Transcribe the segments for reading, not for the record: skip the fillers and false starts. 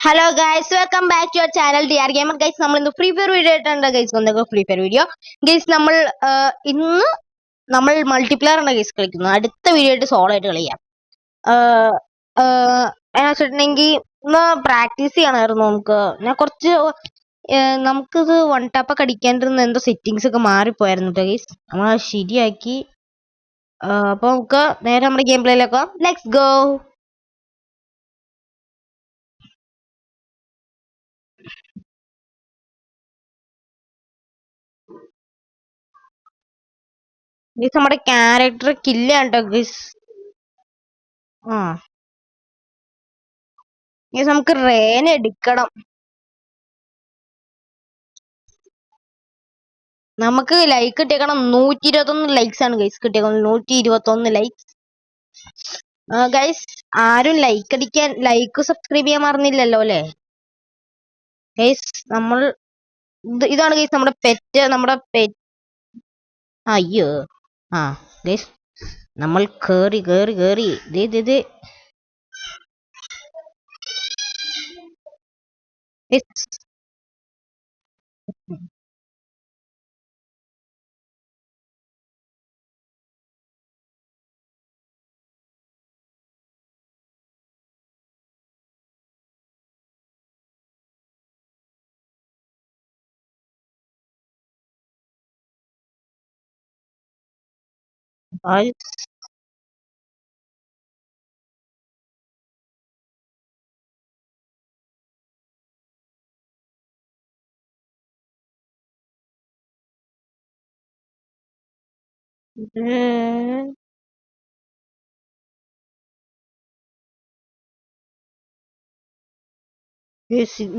Hello guys, welcome back to your channel T R gamer. Guys, നമ്മൾ ഇന്ന് free fire video ആയിട്ടുണ്ട് guys. വന്നേക്കോ free fire video. Guys, ഇന്ന് നമ്മൾ multiplayer ആണ് ഗൈസ് കളിക്കുന്നത്. അടുത്ത വീഡിയോ ആയിട്ട് സോളോ ആയിട്ട് കളിക്കാം. എന്നാ വെച്ചിട്ടുണ്ടെങ്കിൽ ഇന്ന് പ്രാക്ടീസ് ചെയ്യണമായിരുന്നു. ഞാൻ കുറച്ച് നമുക്കിത് വൺ ടാപ്പൊക്കെ അടിക്കാണ്ടിരുന്ന എന്തോ സെറ്റിങ്സ് ഒക്കെ മാറിപ്പോയായിരുന്നു കേട്ടോ ഗൈസ്. നമ്മൾ ശരിയാക്കി. അപ്പൊ നമുക്ക് നേരെ നമ്മുടെ ഗെയിം പ്ലേയിലേക്ക് ലെറ്റ്സ് ഗോ. ഗൈസ്, നമ്മുടെ ക്യാരക്ടർ കില്ലാണ് കേട്ടോ ഗൈസ്. നമുക്ക് റേന എടുക്കണം. നമുക്ക് ലൈക്ക് കിട്ടിയേക്കണം 121 ലൈക്സ് ആണ് ഗൈസ് കിട്ടിയേക്കുന്നത്. 121 ലൈക്സ്. ഗൈസ്, ആരും ലൈക്ക് സബ്സ്ക്രൈബ് ചെയ്യാൻ മറന്നില്ലല്ലോ അല്ലേ ഗൈസ്? ഇതാണ് ഗൈസ് നമ്മുടെ പെറ്റ്. അയ്യോ. ആ ഗൈസ്, നമ്മൾ കേറി കേറി കേറി ഇത്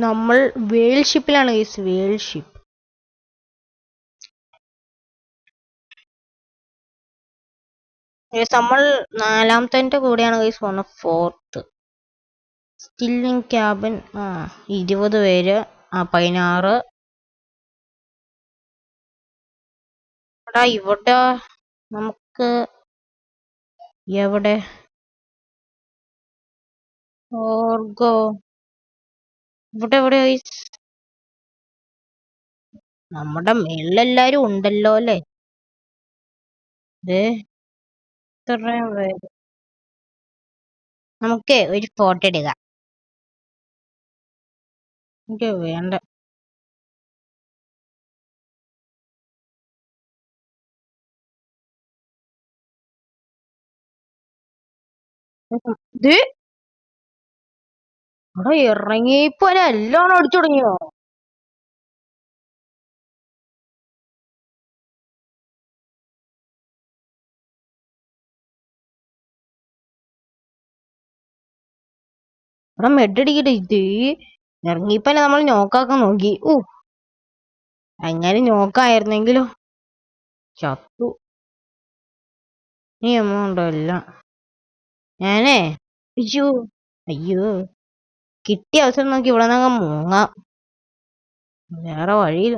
നമ്മൾ വേൾ ഷിപ്പിലാണ് ഗൈസ്. വേൾ ഷിപ്പ്. നമ്മൾ നാലാമത്തെ കൂടെയാണ് ഗൈസ് പോകുന്നത്. Fourth stilling cabin. 20 പേര്. 16. ഇവിടെ നമുക്ക് എവിടെ ഓർഗോ ഇവിടെ എവിടെ ഗൈസ്? നമ്മുടെ മേളിലെല്ലാരും ഉണ്ടല്ലോ അല്ലേ? ഇത്രയും പേര്. നമുക്ക് ഒരു ഫോട്ടോ എടുക്കാം. എനിക്ക് വേണ്ട. ഇത് ഇവിടെ ഇറങ്ങിയപ്പോ എല്ലാം അടിച്ചു തുടങ്ങിയോ? ഇവിടെ മെഡടിക്കട്ടെ. ഇത് ഇറങ്ങിയപ്പോ നമ്മൾ നോക്കാക്കാൻ നോക്കി. അങ്ങനെ നോക്കായിരുന്നെങ്കിലോ ചത്തു. നീ എമൗണ്ടോ എല്ലാം ഞാനേ. അയ്യോ അയ്യോ, കിട്ടിയ അവസരം നോക്കി ഇവിടെ നിന്ന് മൂങ്ങാം. വേറെ വഴിയില്ല.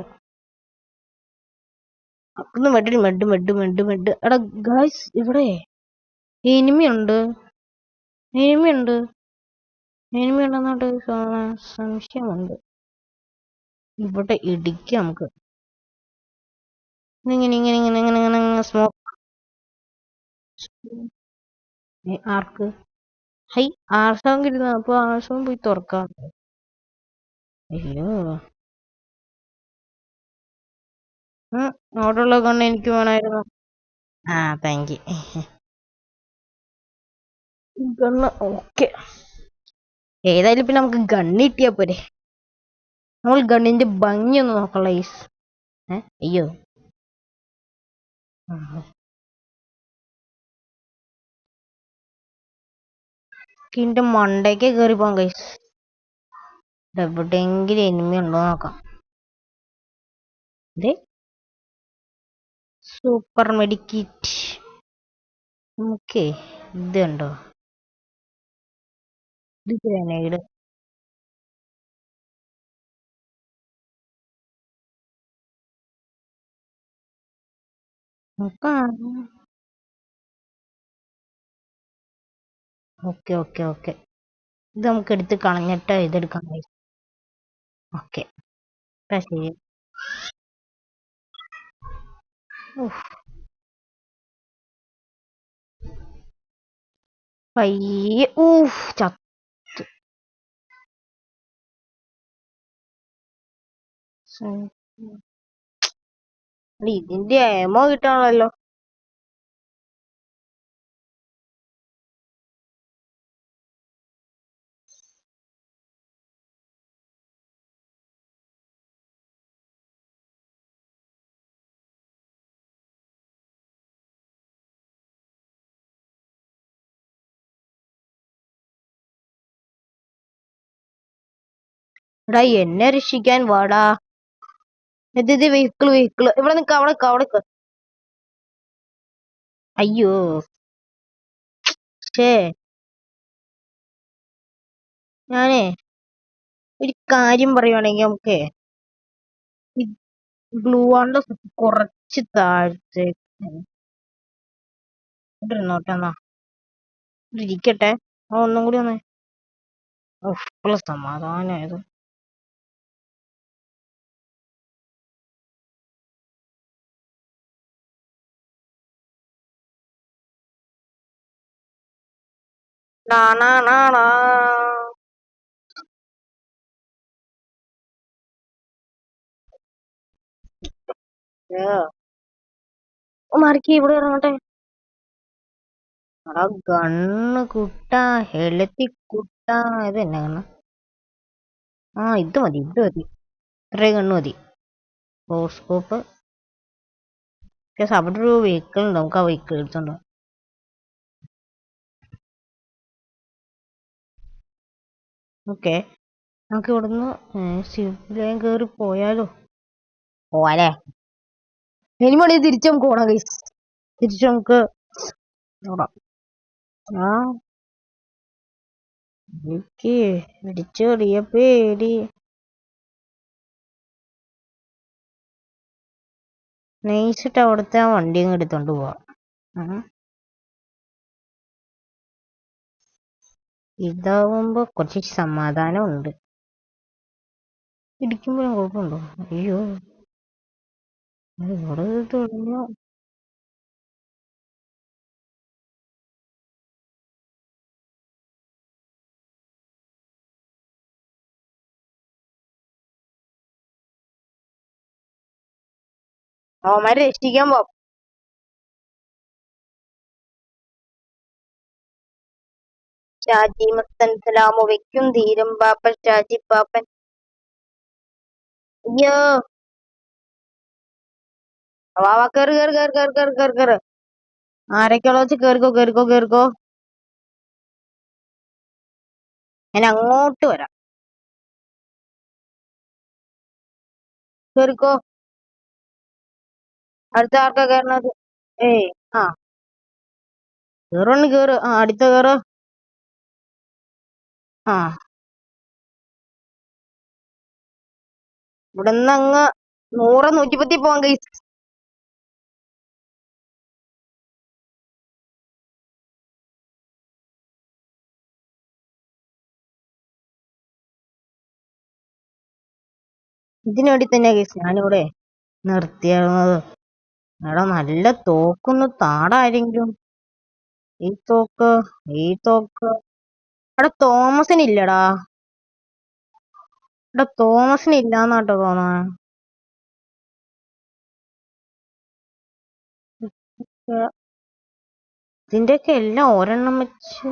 അപ്പൊന്ന് മെഡ്. എടാ ഗായ്സ്, ഇവിടെ എനിമി ഉണ്ട്. ഉണ്ടെന്നാട്ട് സംശയമുണ്ട്. ഇവിടെ ഇടിക്കാം നമുക്ക്. ഇങ്ങനെ സ്മോക്ക്. ആർക്ക്? ഹൈ, ആർസവും കിട്ടുന്ന. അപ്പൊ ആർസവും പോയി തുറക്കാം. അയ്യോ, അവിടെയുള്ള കൊണ്ട് എനിക്ക് വേണമായിരുന്നു. Thank you. Gun okay. ഏതായാലും പിന്നെ നമുക്ക് ഗണ്ണ് കിട്ടിയാ പോരെ. നമ്മൾ ഗണ്ണിന്റെ ഭംഗി ഒന്ന് നോക്കാം ലൈസ്. അയ്യോ, ഇതിന്റെ മണ്ടയ്ക്ക് കയറി പോകാം ഗൈസ്. എവിടെയെങ്കിലും എനിമി ഉണ്ടോ നോക്കാം. Super medkit. ഓക്കെ, ഇത് കണ്ടോ? ഇത് ഗ്രനേഡ്. ഓക്കെ. ഇത് നമുക്ക് എടുത്ത് കളഞ്ഞിട്ട് ഇതെടുക്കാം. ഓക്കെ, ശരി. ഉഫ്, പയ്യെ ചത്തു. ഉം. ഇതിന്റെ ഏമോ കിട്ടാണല്ലോ. എടാ എന്നെ രക്ഷിക്കാൻ വാടാ. ഇത് വെഹിക്കിള് ഇവിടെ നിക്ക, അവിടെ നിക്ക, അവിടെ നിക്ക. അയ്യോ, ഷേ ഞാനേ ഒരു കാര്യം പറയുവാണെങ്കിൽ നമുക്ക് ഈ ഗ്ലൂ വാളിന്റെ കുറച്ച് താഴത്തേക്ക് ഇരുന്നോട്ടെന്നാ. ഇരിക്കട്ടെ. ഒന്നും കൂടി വന്നേ. ഇപ്പോഴും സമാധാനായത്. മാറിക്ക് ഇവിടെ ഇറങ്ങട്ടെ. എടാ ഗണ്ണ് കുട്ടാ, ഹെളുത്തി കുട്ടാ. ഇത് തന്നെ കണ്ണ. ഇത് മതി, ഇത് മതി. ഇത്രയും കണ്ണ് മതി. സ്കോപ്പ്. അവിടെ ഒരു വെഹിക്കിൾ ഉണ്ട്, നമുക്ക് ആ വെഹിക്കിൾ എടുത്തോണ്ടോ. ഓക്കെ, നമുക്ക് ഇവിടുന്ന് സിവിലേം കേറി പോയാലോ? പോവാലേ. ഇനി വേണേ തിരിച്ചു നമുക്ക് പോണം ഗൈസ്. തിരിച്ചു നമുക്ക് നോക്കാം. ആ എനിക്ക് ഇടിച്ചെറിയ പേടി. നൈസിട്ട് അവിടുത്തെ ആ വണ്ടി അങ്ങ് എടുത്തോണ്ട് പോവാ. ഇതാവുമ്പോ കുറച്ച് സമാധാനം ഉണ്ട്. ഇടിക്കുമ്പോഴും കുഴപ്പമുണ്ടോ? അയ്യോ, ഇവിടെ തുടങ്ങിയോ. അവന്മാരെ രക്ഷിക്കാൻ പോവാം. ഷാജി മസ്തൻ സലാമു വെക്കും ധീരം പാപ്പൻ ഷാജി പാപ്പൻ. അയ്യോ, വാ വാ, കേറ് കേറ് കേറ് കേറ് കേറ് കേറ് കേറ്. ആരൊക്കെയുള്ള വെച്ച് കേറിക്കോ കേറിക്കോ കേറിക്കോ. ഞാൻ അങ്ങോട്ട് വരാം. കേറിക്കോ. അടുത്ത ആർക്കാ കയറണത്? ഏയ്, ആ കേറൊന്ന് കേറ്. അടുത്ത കേറ്. ആ ഇവിടുന്ന് അങ്ങ് 100 110 പോവാൻ ഗൈസ്. ഇതിനു വേണ്ടി തന്നെ ഗൈസ് ഞാനിവിടെ നിർത്തിയായിരുന്നത്. എടാ നല്ല തോക്കൊന്ന് താടാരെങ്കിലും. ഈ തോക്ക്, ഈ തോക്ക്. എടാ തോമസിന് ഇല്ലടാ. എടാ തോമസിന് ഇല്ലാന്നാട്ടോ തോന്നണേ. ഇതിന്റെയൊക്കെ എല്ലാം ഒരെണ്ണം വെച്ച്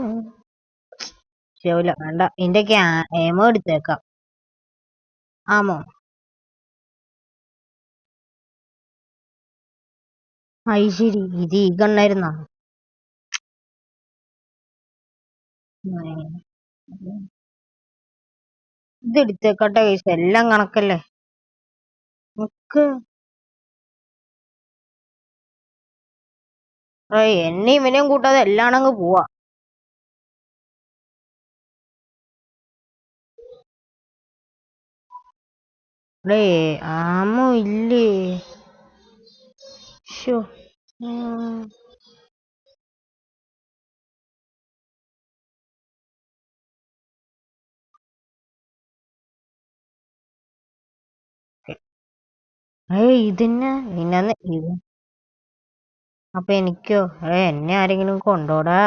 ശരിയാവില്ല. വേണ്ട, ഇതിന്റെയൊക്കെ ഏമോ എടുത്തേക്കാം. ആമോ? അത് ശരി, ഇത് ഈ കണ്ണായിരുന്നാ. ഇത് എടുത്തേക്കട്ടെ ഗൈസ്, എല്ലാം കണക്കല്ലേ. നമുക്ക് എന്നെ ഇവനെയും കൂട്ടാതെ എല്ലാം അങ്ങ് പോവാ. ആമോ ഇല്ലേ? ശോ. ഇതിന് ഇന്നെ ഇത് അപ്പൊ എനിക്കോ? എന്നെ ആരെങ്കിലും കൊണ്ടോടാ.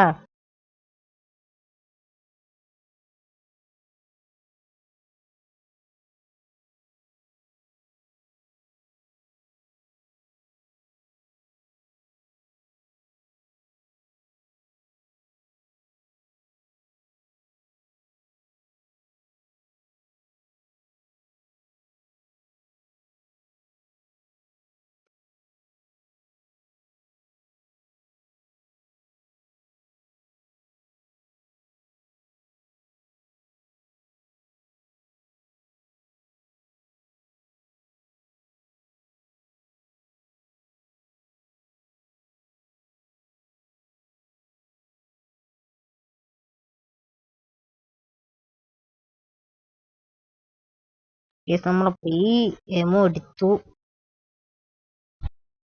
നമ്മളപ്പോ ഈ എമോ എടുത്തു.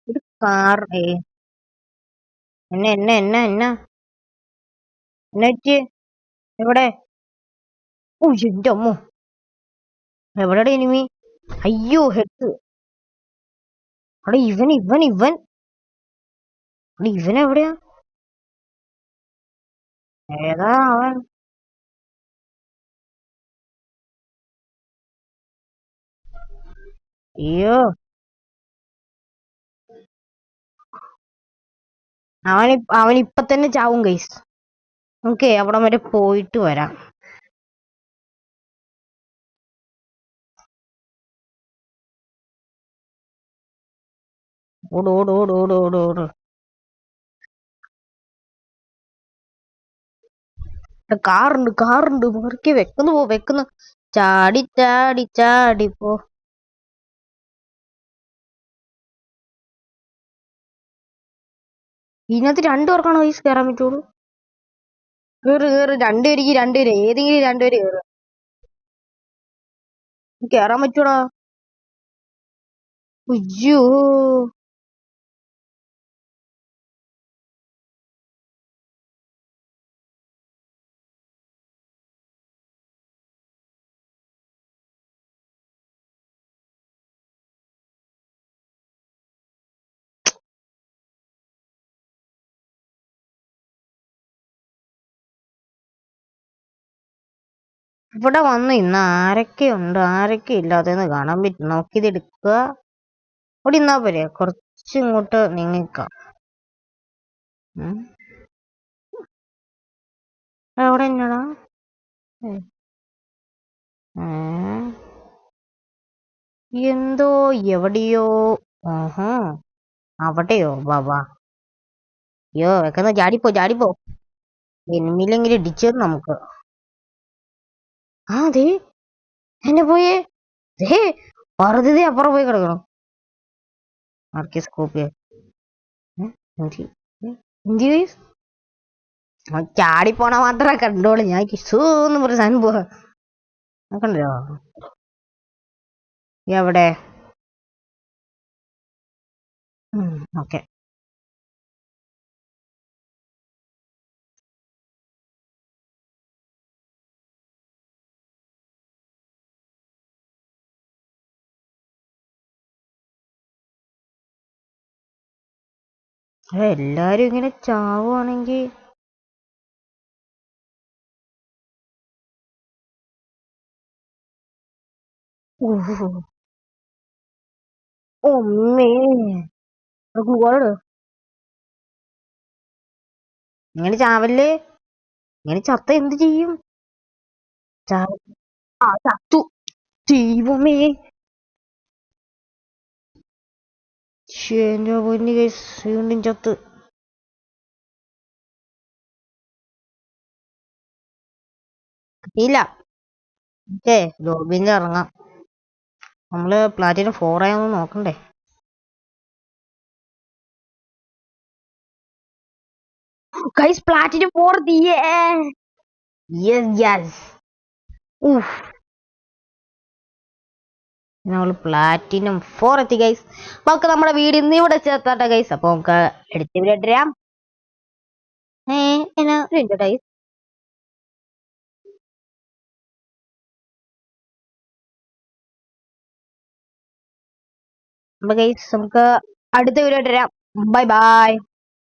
ഒരു കാർ എന്നെ എന്നെ എന്നെ എന്നെ എന്നെ എവിടെ? ഓ എന്റെ അമ്മോ, എവിടെടാ എനിമി? അയ്യോ ഹെഡ്. അവിടെ ഇവൻ ഇവൻ ഇവൻ ഇവൻ എവിടെയാ? ഏതാ അവൻ? അയ്യോ, അവൻ ഇപ്പൊ തന്നെ ചാവും ഗൈസ്. ഓക്കെ, അവിടെ വരെ പോയിട്ട് വരാം. ഓട് ഓട് ഓട് ഓട് ഓട് ഓട്. കാറുണ്ട് കാറുണ്ട്, മുറുക്കി വെക്കുന്നു പോ വെക്കുന്നു. ചാടി ചാടി ചാടി പോ. ഇതിനകത്ത് രണ്ടുപേർക്കാണോ ഗൈസ് കയറാൻ പറ്റുള്ളൂ? കേറ് കേറ്, രണ്ടുപേർക്ക് രണ്ടുപേര്, ഏതെങ്കിലും രണ്ടുപേര് കേറ്. കേറാൻ പറ്റൂടാ. ഉയ്യോ, ഇവിടെ വന്ന് ഇന്ന് ആരൊക്കെ ഉണ്ട് ആരൊക്കെ ഇല്ലാതെന്ന് കാണാൻ പറ്റും. നോക്കിയത് എടുക്കുക. ഇവിടെ ഇന്നാ പോരെ, കുറച്ചിങ്ങോട്ട് നീങ്ങിക്കാം. എവിടെ എന്നടാ? എന്തോ എവിടെയോ. ആഹാ, അവിടെയോ? ബാബാ, അയ്യോ വെക്കുന്ന, ചാടിപ്പോ ചാടിപ്പോ. എനിമില്ലെങ്കിലും ഇടിച്ചത് നമുക്ക്. ആ അതെ, എന്നെ പോയേ. ദേ വെറുതെ അപ്പുറം പോയി കിടക്കണം. ആർക്കെ സ്കോപ്പ് ചാടിപ്പോണ മാത്രമേ കണ്ടോളൂ. ഞാൻ കിസൂന്ന് പറഞ്ഞ സാധനം പോവാ നോക്കണ്ടോ? എവിടെ? ഓക്കെ, എല്ലാരും ഇങ്ങനെ ചാവുവാണെങ്കി ഒമ്മേ ഒരുപാട്. ഇങ്ങനെ ചാവല്ലേ, ഇങ്ങനെ ചത്ത എന്ത് ചെയ്യും? ചത്തു. ദൈവമേ, എന്റെ പൊന്നു ഗൈസ്, വീണ്ടും ചത്ത്. ഇല്ല, ലോബിയിൽ ഇറങ്ങാം. നമ്മള് പ്ലാറ്റിനം 4 ആയൊന്ന് നോക്കണ്ടേ? ഗൈസ് പ്ലാറ്റിനം 4 തീയേ. Yes yes. നമ്മൾ പ്ലാറ്റിനം 4 എത്തി ഗൈസ്. നമുക്ക് നമ്മുടെ വീട് ഇന്ന് ഇവിടെ ചേർത്താട്ടെ ഗൈസ്. അപ്പൊ നമുക്ക് എടുത്ത് വിടാം. എന്നാ ഗൈസ്, അപ്പൊ ഗൈസ് നമുക്ക് അടുത്ത വീഡിയോ വരാം. Bye bye.